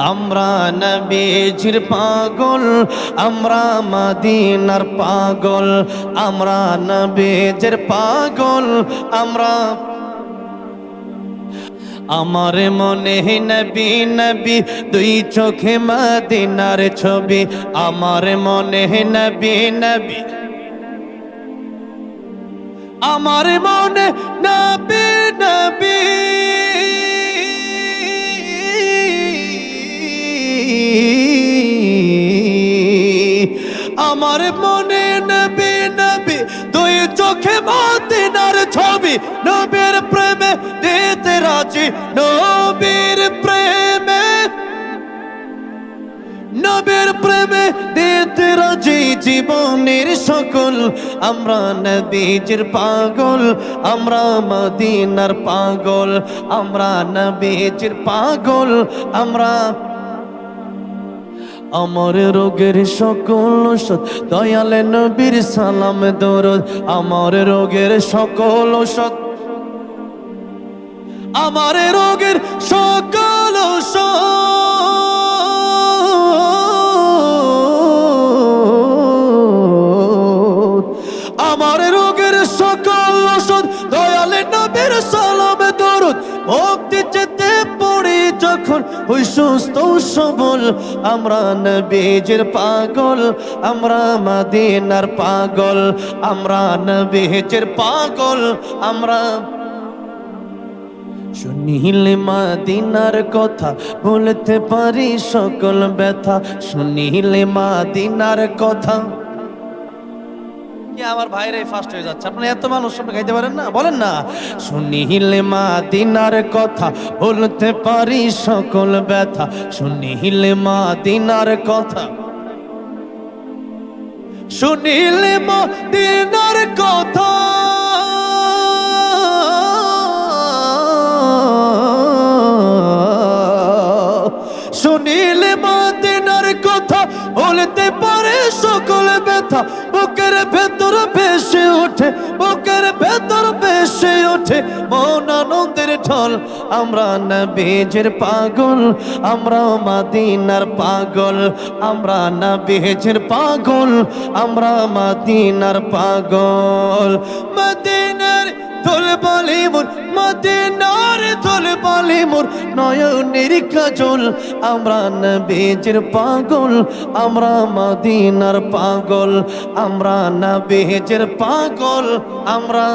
আমরা নবীজির পাগল, আমরা মদিনার পাগল, আমরা নবীজির পাগল, আমরা আমার মনে নবী নবী দুই চোখে মদিনার ছবি, আমার মনে নবী নবী, আমার মনে নবী নবী, আমার মনে নবী নবী দুই চোখে মদিনার ছবি, নবীর প্রেমে দিতে রাজি, নবীর প্রেমে, নবীর প্রেমে দিতে রাজি জীবনের সকল। আমরা নবীজির পাগল, আমরা মদিনার পাগল, আমরা নবীজির পাগল, আমরা আমার রোগের সকল ঔষধ দয়ালে নবীর সালাম দরুদ, আমার রোগের সকল ঔষধ, আমার রোগের সকল ঔষধ, আমার রোগের সকল ঔষধ দয়ালে নবীর সালাম দরুদ। মুক্তি যেতে পড়ি যখন ওই সুস্থ সবল, আমরা নবীজির পাগল, আমরা মদিনার পাগল, আমরা নবীজির পাগল, আমরা শুনিলে মদিনার কথা বলতে পারি সকল ব্যথা, শুনিলে মদিনার কথা। আমার ভাইরে ফার্স্ট হয়ে যাচ্ছে, আপনি এত মানুষ আপনি গাইতে পারেন না, বলেন না। শুনিলে মদিনার কথা বলতে পারি সকল ব্যথা, শুনিলে মদিনার কথা, শুনিলে মদিনার কথা, শুনিলে মদিনার কথা বলতে পারে সকল ব্যথা, বুকের ভেতর ভেসে ওঠে, বুকের ভেতর ভেসে ওঠে মন আনন্দের ঢল। আমরা নবীজির পাগল, আমরা মদিনার পাগল, আমরা নবীজির পাগল, আমরা মদিনার পাগল। মদিনার দোল বলি মোর, মদিনার দোল বলি মোর নয়নের কাজল, আমরা নবীজির পাগল, আমরা মদিনার পাগল, আমরা নবীজির পাগল, আমরা